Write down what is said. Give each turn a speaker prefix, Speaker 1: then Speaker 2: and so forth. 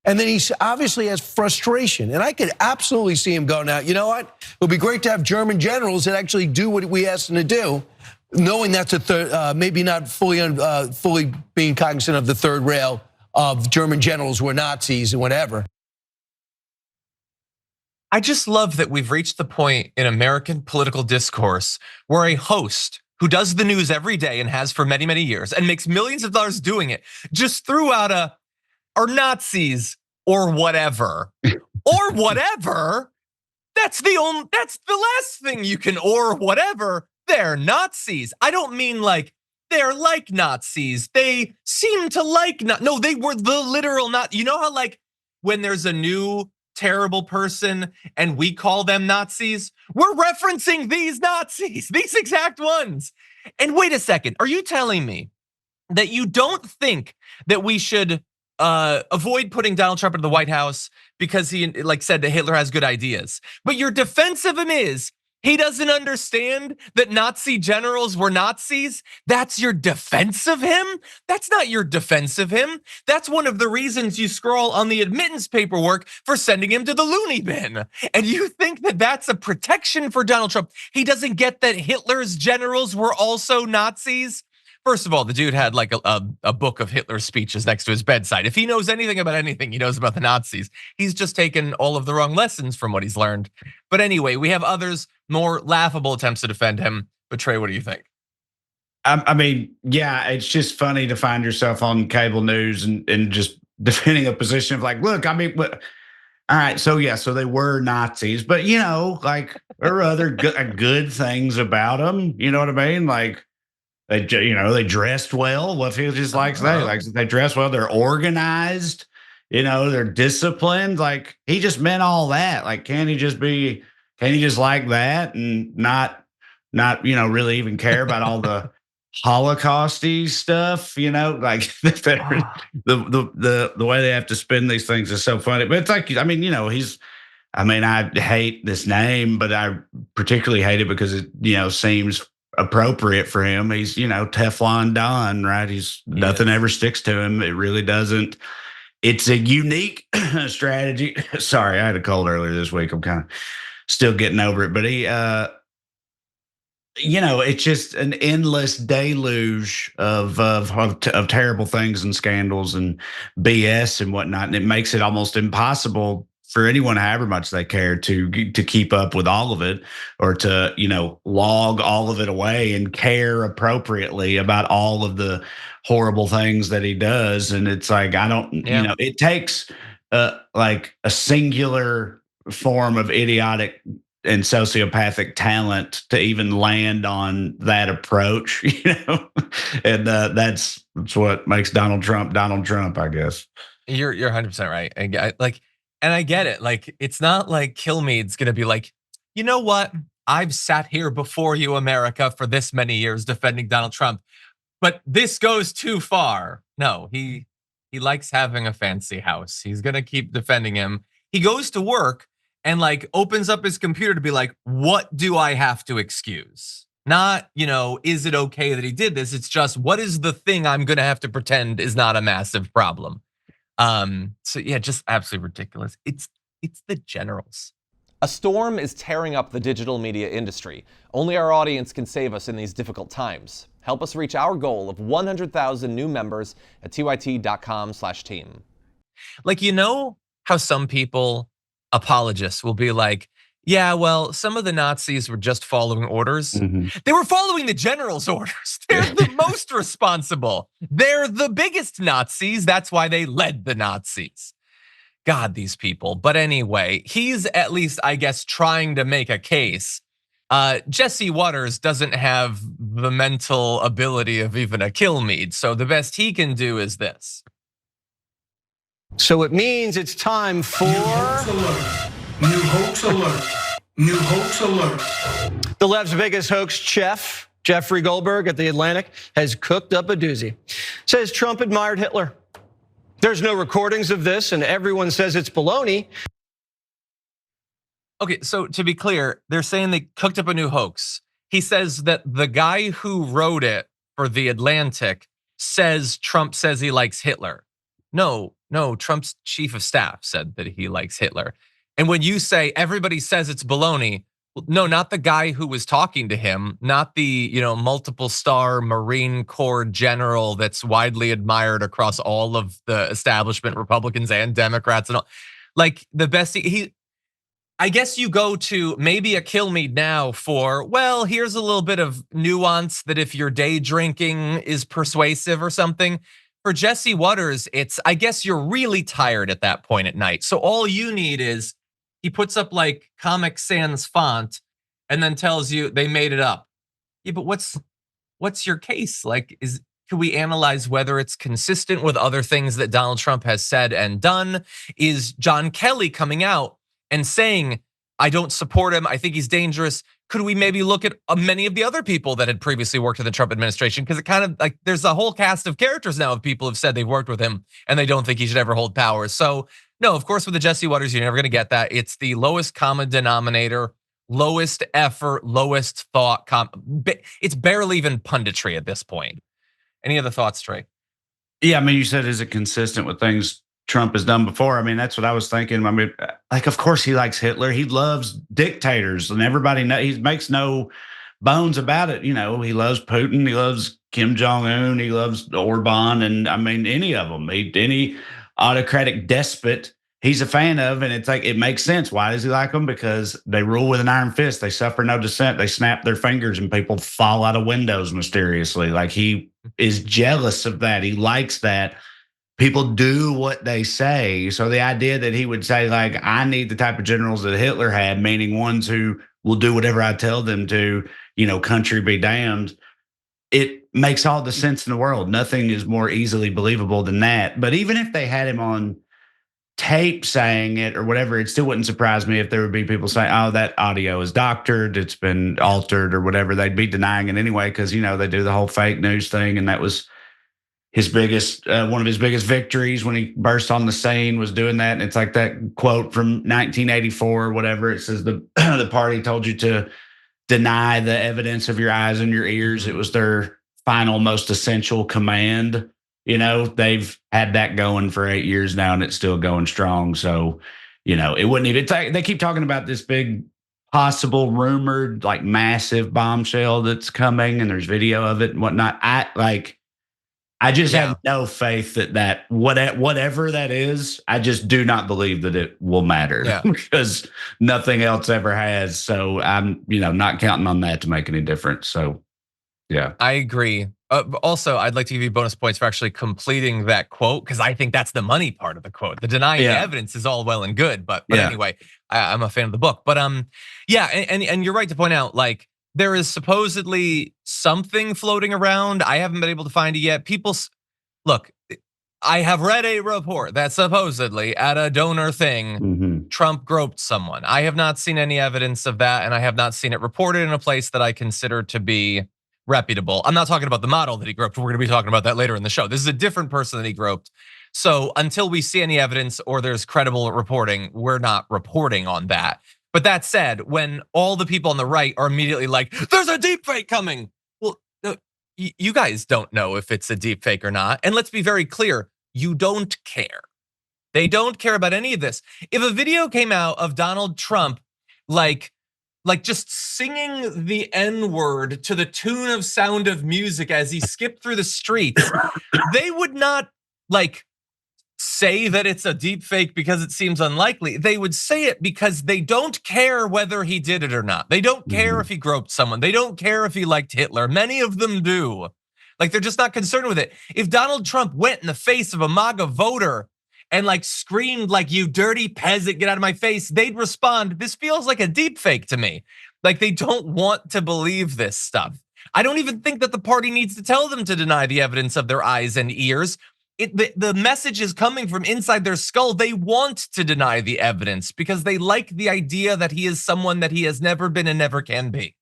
Speaker 1: And then he obviously has frustration. And I could absolutely see him going out, you know what? It would be great to have German generals that actually do what we asked them to do, knowing that's a third, maybe not fully being cognizant of the third rail of German generals were Nazis and whatever.
Speaker 2: I just love that we've reached the point in American political discourse where a host who does the news every day and has for many, many years and makes millions of dollars doing it just threw out are Nazis or whatever. Or whatever. That's the last thing you can or whatever. They're Nazis. I don't mean like they're like Nazis. They seem to like no, they were the literal You know how like when there's a new terrible person and we call them Nazis, we're referencing these Nazis, these exact ones. And wait a second, are you telling me that you don't think that we should avoid putting Donald Trump into the White House because he said that Hitler has good ideas? But your defense of him is he doesn't understand that Nazi generals were Nazis? That's your defense of him? That's not your defense of him. That's one of the reasons you scroll on the admittance paperwork for sending him to the loony bin. And you think that that's a protection for Donald Trump? He doesn't get that Hitler's generals were also Nazis? First of all, the dude had like a book of Hitler's speeches next to his bedside. If he knows anything about anything, he knows about the Nazis. He's just taken all of the wrong lessons from what he's learned. But anyway, we have others, more laughable attempts to defend him. But Trae, what do you think?
Speaker 3: I mean, yeah, it's just funny to find yourself on cable news and just defending a position of like, look, I mean, all right, so yeah, so they were Nazis, but you know, like there are other good things about them. You know what I mean? Like, they dressed well. What if he just likes that? Like they dress well, they're organized, they're disciplined. Like he just meant all that. Like, can he just like that and not really even care about all the Holocausty stuff, like the way they have to spin these things is so funny. But it's like, I mean, I hate this name, but I particularly hate it because it, seems appropriate for him. He's, Teflon Don, right? Nothing ever sticks to him. It really doesn't. It's a unique strategy. Sorry, I had a cold earlier this week. I'm kind of still getting over it, but he, it's just an endless deluge of terrible things and scandals and BS and whatnot. And it makes it almost impossible for anyone, however much they care, to keep up with all of it, or to log all of it away and care appropriately about all of the horrible things that he does. And it's like, it takes like a singular form of idiotic and sociopathic talent to even land on that approach, and that's what makes Donald Trump, I guess.
Speaker 2: You're 100% right. And I get it. Like, it's not like Kilmeade's gonna be like, you know what? I've sat here before you, America, for this many years defending Donald Trump, but this goes too far. No, he likes having a fancy house. He's gonna keep defending him. He goes to work and opens up his computer to be like, what do I have to excuse? Not, is it okay that he did this? It's just, what is the thing I'm gonna have to pretend is not a massive problem? So yeah, just absolutely ridiculous. It's the generals.
Speaker 4: A storm is tearing up the digital media industry. Only our audience can save us in these difficult times. Help us reach our goal of 100,000 new members at tyt.com/team.
Speaker 2: How some people, apologists, will be like, yeah, well, some of the Nazis were just following orders. Mm-hmm. They were following the general's orders. They're the most responsible. They're the biggest Nazis. That's why they led the Nazis. God, these people. But anyway, he's at least, I guess, trying to make a case. Jesse Waters doesn't have the mental ability of even a Kilmeade. So the best he can do is this.
Speaker 1: So it means it's time for...
Speaker 5: New hoax alert. New hoax alert.
Speaker 1: The left's biggest hoax chef, Jeffrey Goldberg at The Atlantic, has cooked up a doozy. Says Trump admired Hitler. There's no recordings of this, and everyone says it's baloney.
Speaker 2: Okay, so to be clear, they're saying they cooked up a new hoax. He says that the guy who wrote it for The Atlantic says Trump says he likes Hitler. No, no, Trump's chief of staff said that he likes Hitler. And when you say everybody says it's baloney, well, no, not the guy who was talking to him, not the, multiple star Marine Corps general that's widely admired across all of the establishment, Republicans and Democrats and all. Like the best, I guess you go to maybe a Kilmeade now for, well, here's a little bit of nuance that if you're day drinking is persuasive or something. For Jesse Waters, it's, I guess you're really tired at that point at night. So all you need is he puts up like Comic Sans font and then tells you they made it up. Yeah, but what's your case? Like, can we analyze whether it's consistent with other things that Donald Trump has said and done? Is John Kelly coming out and saying, I don't support him, I think he's dangerous? Could we maybe look at many of the other people that had previously worked in the Trump administration? Because it kind of like there's a whole cast of characters now of people who've said they've worked with him and they don't think he should ever hold power. So no, of course with the Jesse Waters, you're never gonna get that. It's the lowest common denominator, lowest effort, lowest thought. It's barely even punditry at this point. Any other thoughts, Trey?
Speaker 3: Yeah, I mean, you said, is it consistent with things Trump has done before? I mean, that's what I was thinking. I mean, like, of course he likes Hitler. He loves dictators, and everybody knows. He makes no bones about it. He loves Putin. He loves Kim Jong-un. He loves Orban, and I mean, any of them. Any autocratic despot, he's a fan of, and it's like it makes sense. Why does he like them? Because they rule with an iron fist. They suffer no dissent. They snap their fingers, and people fall out of windows mysteriously. Like, he is jealous of that. He likes that. People do what they say. So the idea that he would say, like, I need the type of generals that Hitler had, meaning ones who will do whatever I tell them to, country be damned, it makes all the sense in the world. Nothing is more easily believable than that. But even if they had him on tape saying it or whatever, it still wouldn't surprise me if there would be people saying, oh, that audio is doctored, it's been altered or whatever. They'd be denying it anyway because, they do the whole fake news thing, and that was his biggest, one of his biggest victories when he burst on the scene was doing that. And it's like that quote from 1984 or whatever. It says the party told you to deny the evidence of your eyes and your ears. It was their final, most essential command. They've had that going for 8 years now, and it's still going strong. So, it wouldn't even. It's like they keep talking about this big possible rumored, like, massive bombshell that's coming, and there's video of it and whatnot. I just have no faith that whatever that is, I just do not believe that it will matter because nothing else ever has. So I'm, not counting on that to make any difference. So, yeah.
Speaker 2: I agree. Also, I'd like to give you bonus points for actually completing that quote because I think that's the money part of the quote. The denying evidence is all well and good, but anyway, I'm a fan of the book. But and you're right to point out, like, there is supposedly something floating around. I haven't been able to find it yet. Look, I have read a report that supposedly at a donor thing, Trump groped someone. I have not seen any evidence of that, and I have not seen it reported in a place that I consider to be reputable. I'm not talking about the model that he groped. We're going to be talking about that later in the show. This is a different person that he groped. So until we see any evidence or there's credible reporting, we're not reporting on that. But that said, when all the people on the right are immediately like, there's a deep fake coming. Well, you guys don't know if it's a deep fake or not. And let's be very clear, you don't care. They don't care about any of this. If a video came out of Donald Trump, like just singing the N-word to the tune of Sound of Music as he skipped through the streets, they would not say that it's a deep fake because it seems unlikely. They would say it because they don't care whether he did it or not. They don't care if he groped someone. They don't care if he liked Hitler. Many of them do. Like, they're just not concerned with it. If Donald Trump went in the face of a MAGA voter and screamed you dirty peasant, get out of my face, they'd respond, this feels like a deep fake to me. Like, they don't want to believe this stuff. I don't even think that the party needs to tell them to deny the evidence of their eyes and ears. The message is coming from inside their skull. They want to deny the evidence because they like the idea that he is someone that he has never been and never can be.